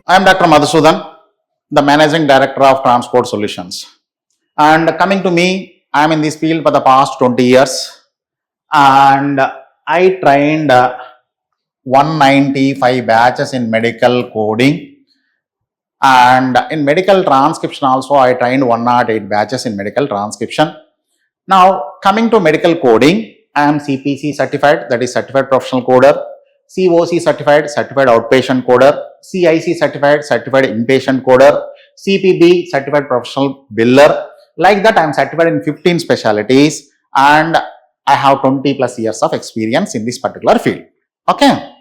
I am Dr. Madhusudan, the Managing Director of Transport Solutions. And coming to me, I am in this field for the past 20 years. And I trained 195 batches in medical coding. And in medical transcription also, I trained 108 batches in medical transcription. Now, coming to medical coding, I am CPC certified, that is Certified Professional Coder, COC certified, Certified Outpatient Coder, CIC certified, Certified Inpatient Coder, CPB certified Professional Biller. Like that, I am certified in 15 specialties and I have 20 plus years of experience in this particular field. Okay.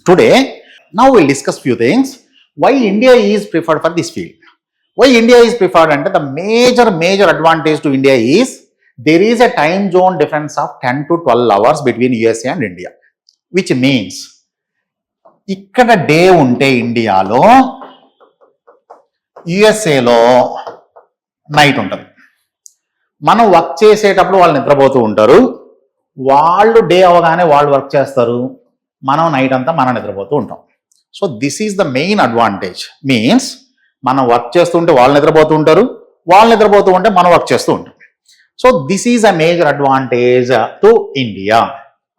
Today, now we'll discuss few things. Why India is preferred for this field? Why India is preferred and the major advantage to India is there is a time zone difference of 10 to 12 hours between USA and India. Which means ఇక్కడ day ఉంటే ఇండియాలో యుఎస్ఏలో night ఉంటుంది. మనం work చేసేటప్పుడు వాళ్ళు నిద్రపోతూ ఉంటారు, వాళ్ళు డే అవగానే వాళ్ళు వర్క్ చేస్తారు, మనం నైట్ అంతా మనం నిద్రపోతూ ఉంటాం. So this is the main advantage. Means మనం వర్క్ చేస్తుంటే వాళ్ళు నిద్రపోతూ ఉంటారు, వాళ్ళు నిద్రపోతూ ఉంటే మనం వర్క్ చేస్తూ ఉంటాం. So this is a major advantage to India.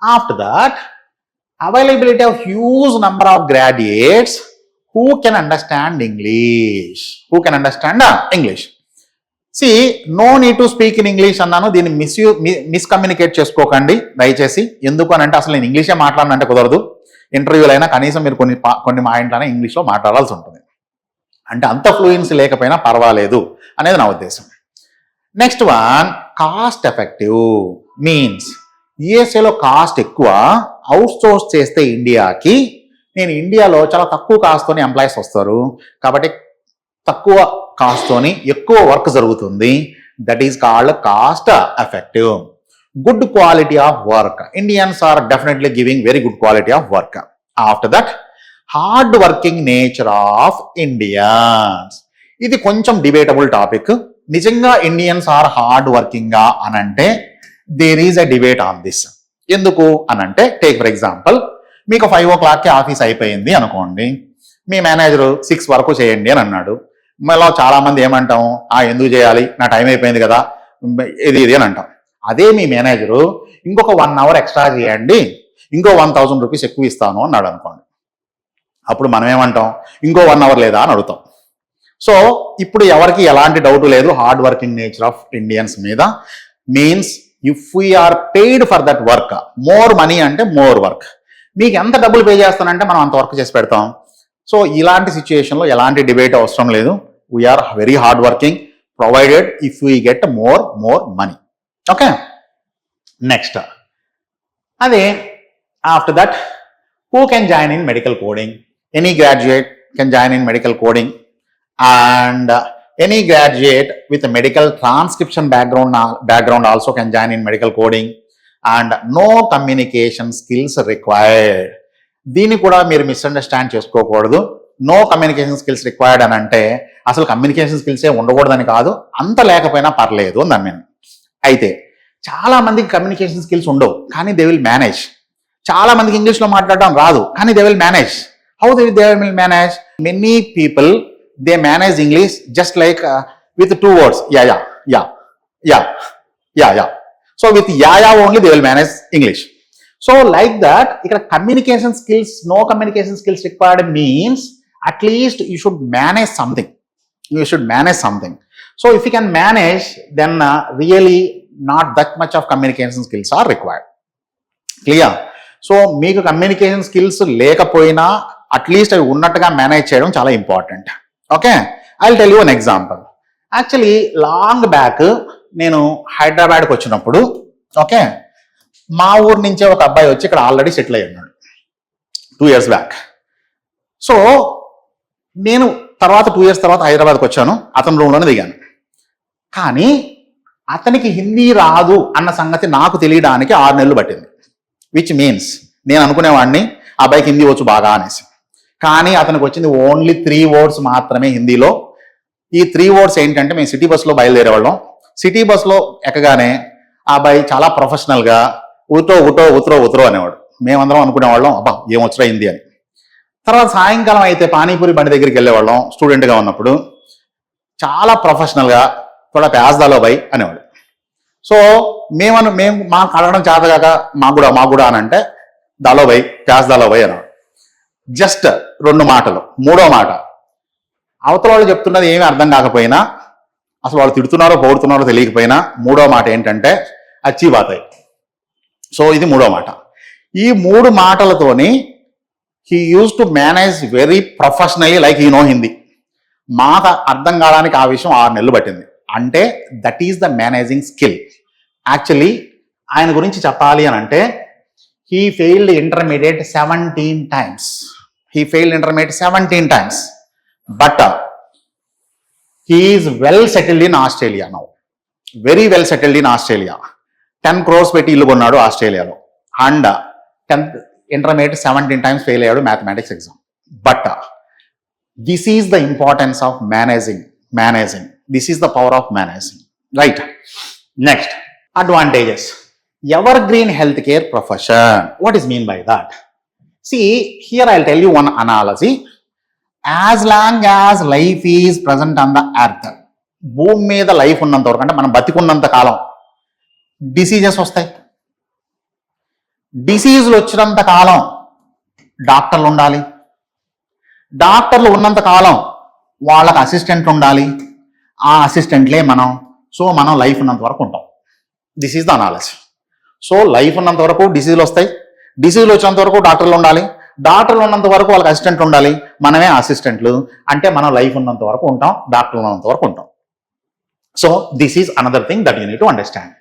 After that, availability of huge number of graduates who can understand English. See, no need to speak in English అన్నాను, దీన్ని మిస్కమ్యూనికేట్ చేసుకోకండి దయచేసి. ఎందుకు అని అంటే అసలు నేను ఇంగ్లీషే మాట్లాడనంటే కుదరదు. ఇంటర్వ్యూలు అయినా కనీసం మీరు కొన్ని మా ఇంట్లోనే ఇంగ్లీష్లో మాట్లాడాల్సి ఉంటుంది. అంటే అంత ఫ్లూయెన్సీ లేకపోయినా పర్వాలేదు అనేది నా ఉద్దేశం. Next one, cost effective. Means యుఎస్ఏలో కాస్ట్ ఎక్కువ, అవుట్ సోర్స్ చేస్తే ఇండియాకి, నేను ఇండియాలో చాలా తక్కువ కాస్ట్తోని ఎంప్లాయీస్ వస్తారు కాబట్టి తక్కువ కాస్ట్తోని ఎక్కువ వర్క్ జరుగుతుంది. That is called cost effective. Good quality of work. Indians are definitely giving very good quality of work. After that, hard working nature of Indians. ఇది కొంచెం డిబేటబుల్ టాపిక్. నిజంగా ఇండియన్స్ ఆర్ హార్డ్ వర్కింగా అనంటే there is a debate on this. ఎందుకు అనంటే, take for example, మీకు 5 o'clockకి office అయిపోయింది అనుకోండి, మీ మేనేజరు 6 వరకు చేయండి అని అన్నాడు. మళ్ళీ చాలా మంది ఏమంటాం, ఎందుకు చేయాలి, నా టైం అయిపోయింది కదా, ఇది అని అంటాం. అదే మీ మేనేజరు ఇంకొక 1 hour ఎక్స్ట్రా చేయండి, ఇంకో 1000 rupees ఎక్కువ ఇస్తాను అన్నాడు అనుకోండి. అప్పుడు మనం ఏమంటాం, ఇంకో 1 hour లేదా అని అడుగుతాం. సో ఇప్పుడు ఎవరికి ఎలాంటి డౌట్ లేదు hard working nature of Indians మీద. Means if we're paid for that work, more money అంటే మోర్ వర్క్, మీకు ఎంత డబ్బులు పే చేస్తానంటే మనం అంత వర్క్ చేసి పెడతాం. సో ఇలాంటి సిచ్యుయేషన్లో ఎలాంటి డిబేట్ అవసరం లేదు. We're very hard working provided if we get more money. Okay. Next, అదే after that, who can join in medical coding? Any graduate can join in medical coding and any graduate with a medical transcription background also can join in medical coding and no communication skills required. దీన్ని కూడా మీరు misunderstand చేసుకోకూడదు. No communication skills required అని అంటే అసలు communication స్కిల్సే ఉండకూడదని కాదు, అంత లేకపోయినా పర్లేదు అని దాని. అయితే చాలా మందికి కమ్యూనికేషన్ స్కిల్స్ ఉండవు కానీ దే విల్ మేనేజ్. చాలా మందికి ఇంగ్లీష్లో మాట్లాడడం రాదు కానీ they will manage. How they will manage? Many people they manage English just like with 2 words, yeah. So with yeah only they will manage English. So like that, ikkada communication skills, no communication skills required means at least you should manage something. So if you can manage, then really not that much of communication skills are required. Clear? So meeku communication skills lekapoyina at least avi unnatuga manage cheyadam chaala important. Okay, I will tell you an example. Actually long back నేను హైదరాబాద్కి వచ్చినప్పుడు, okay, మా ఊరు నుంచే ఒక అబ్బాయి వచ్చి ఇక్కడ ఆల్రెడీ సెటిల్ అయ్యి ఉన్నాడు 2 years బ్యాక్. సో నేను తర్వాత 2 years తర్వాత హైదరాబాద్కి వచ్చాను, అతని రూమ్లోనే దిగాను. కానీ అతనికి హిందీ రాదు అన్న సంగతి నాకు తెలియడానికి 6 నెలలు పట్టింది. విచ్ మీన్స్ నేను అనుకునేవాడిని ఆ అబ్బాయికి హిందీ వచ్చు బాగా అనేసి. కానీ అతనికి వచ్చింది ఓన్లీ 3 words మాత్రమే హిందీలో. ఈ 3 words ఏంటంటే, మేము సిటీ బస్సులో బయలుదేరేవాళ్ళం. సిటీ బస్సులో ఎక్కగానే ఆ అబ్బాయి చాలా ప్రొఫెషనల్గా ఉతరో అనేవాడు. మేమందరం అనుకునేవాళ్ళం, అబ్బా ఏమొచ్చరా హిందీ అని. తర్వాత సాయంకాలం అయితే పానీపూరి బండి దగ్గరికి వెళ్ళేవాళ్ళం స్టూడెంట్గా ఉన్నప్పుడు. చాలా ప్రొఫెషనల్గా కూడా ప్యాజ్దాలో బై అనేవాడు. సో మేము మాకు అడగడం చేతగాక మాకు కూడా అని అంటే దాలో బై ప్యాజ్దాలో బై అనేవాడు. జస్ట్ 2 మాటలు. 3వ మాట అవతల వాళ్ళు చెప్తున్నది ఏమీ అర్థం కాకపోయినా, అసలు వాళ్ళు తిడుతున్నారో పొగుడుతున్నారో తెలియకపోయినా 3వ మాట ఏంటంటే అచ్చి బాతాయి. సో ఇది 3వ మాట. ఈ 3 మాటలతోని he use to manage very professionally like he know Hindi. మాకు అర్థం కావడానికి ఆ విషయం 6 నెలలు పట్టింది. అంటే that is the managing skill. Actually ఆయన గురించి చెప్పాలి అని అంటే he failed intermediate 17 times. But he is well settled in Australia now. Very well settled in Australia. 10 crores పెట్టి ఇల్లు కొన్నాడు ఆస్ట్రేలియాలో. And 10th intermediate 17 times fail అయ్యాడు mathematics exam. But this is the importance of managing. This is the power of managing, right? Next, advantages. Evergreen health care profession. What is mean by that? See, here I'll tell you one analogy. As long as life is present on the earth, భూమి మీద life ఉన్నంత వరకు, అంటే మనం బతికున్నంత కాలం diseases వస్తాయి. డిసీజులు వచ్చినంత కాలం డాక్టర్లు ఉండాలి. డాక్టర్లు ఉన్నంత కాలం వాళ్ళకి అసిస్టెంట్లు ఉండాలి. ఆ అసిస్టెంట్లే మనం. సో మనం లైఫ్ ఉన్నంత వరకు ఉంటాం. This is the analogy. So life ఉన్నంత వరకు డిసీజులు వస్తాయి. డిసీజులు వచ్చినంత వరకు డాక్టర్లు ఉండాలి. డాక్టర్లు ఉన్నంత వరకు వాళ్ళకి అసిస్టెంట్లు ఉండాలి. మనమే అసిస్టెంట్లు. అంటే మనం లైఫ్ ఉన్నంత వరకు ఉంటాం, డాక్టర్లు ఉన్నంత వరకు ఉంటాం. So this is another thing that you need to understand.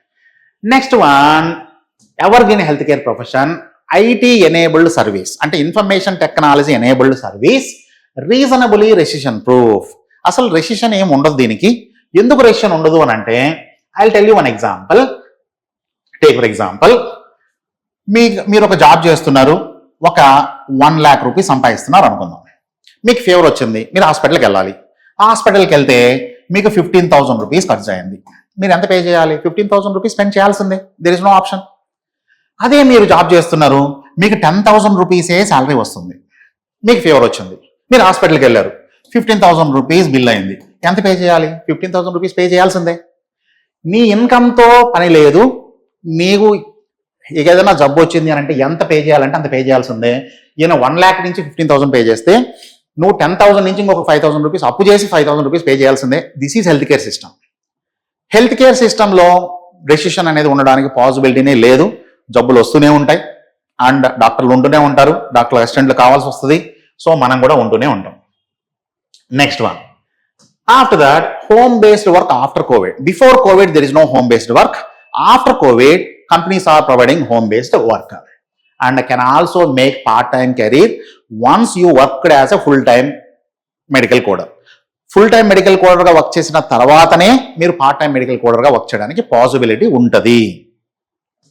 Next one, evergreen health care profession. IT enabled service, అంటే information technology enabled service, reasonably recession proof. అసలు రెసిషన్ ఏమి ఉండదు దీనికి. ఎందుకు రెసిషన్ ఉండదు అని అంటే I tell you one example. Take for example, మీరు ఒక జాబ్ చేస్తున్నారు, ఒక 1 lakh రూపీస్ సంపాదిస్తున్నారు అనుకుందాం. మీకు ఫీవర్ వచ్చింది, మీరు హాస్పిటల్కి వెళ్ళాలి. హాస్పిటల్కి వెళ్తే మీకు 15,000 రూపీస్ ఖర్చు అయింది. మీరు ఎంత పే చేయాలి? 15,000 రూపీస్ స్పెండ్ చేయాల్సిందే. There is no option. అదే మీరు జాబ్ చేస్తున్నారు, మీకు 10,000 రూపీసే శాలరీ వస్తుంది. మీకు ఫీవర్ వచ్చింది, మీరు హాస్పిటల్కి వెళ్ళారు, 15,000 రూపీస్ బిల్ అయింది. ఎంత పే చేయాలి? 15,000 రూపీస్ పే చేయాల్సిందే. నీ ఇన్కమ్తో పని లేదు. నీకు ఇక ఏదైనా జబ్బు వచ్చింది అని అంటే ఎంత పే చేయాలంటే అంత పే చేయాల్సిందే. ఈయన 1 lakh నుంచి 15,000 పే చేస్తే నువ్వు 10,000 నుంచి ఇంకొక 5,000 రూపీస్ అప్పు చేసి 5,000 రూపీస్ పే చేయాల్సిందే. This is health care system. Health care సిస్టంలో డెసిషన్ అనేది ఉండడానికి పాసిబిలిటీనే లేదు. జబ్బులు వస్తూనే ఉంటాయి అండ్ డాక్టర్లు ఉంటూనే ఉంటారు, డాక్టర్ అసిస్టెంట్లు కావాల్సి వస్తుంది. సో మనం కూడా ఉంటూనే ఉంటాం. Next one, after that home based work after covid. Before covid there is no home based work. After covid companies are providing home-based work and can also make part-time career once you worked as a full-time medical coder. Full-time medical coder గా work చేసిన తర్వాతనే మీరు part-time medical coder గా work చేయడానికి possibility ఉంటుంది.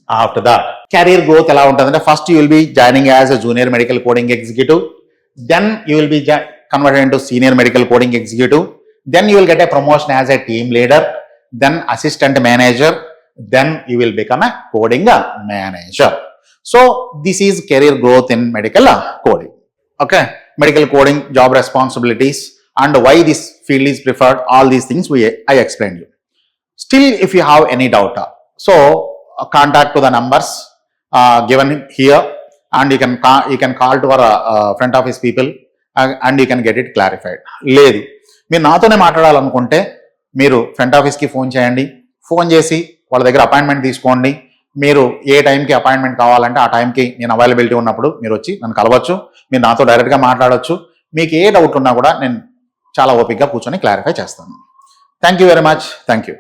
After that career growth ఎలా ఉంటుందంటే first you will be joining as a junior medical coding executive, then you will be converted into senior medical coding executive, then you will get a promotion as a team leader, then assistant manager, then you will become a coding manager. So this is career growth in medical coding. Okay, medical coding job responsibilities and why this field is preferred, all these things I explained you. Still if you have any doubt, so contact to the numbers given here and you can call to our front office people and you can get it clarified. లేదు మీరు నాతోనే మాట్లాడాలనుకుంటే మీరు front ఆఫీస్కి phone చేయండి. Phone చేసి వాళ్ళ దగ్గర appointment తీసుకోండి. మీరు ఏ టైంకి అపాయింట్మెంట్ కావాలంటే ఆ టైంకి నేను అవైలబిలిటీ ఉన్నప్పుడు మీరు వచ్చి నన్ను కలవచ్చు. మీరు నాతో డైరెక్ట్గా మాట్లాడవచ్చు. మీకు ఏ డౌట్ ఉన్నా కూడా నేను చాలా ఓపికగా కూర్చొని క్లారిఫై చేస్తాను. Thank you very much. Thank you.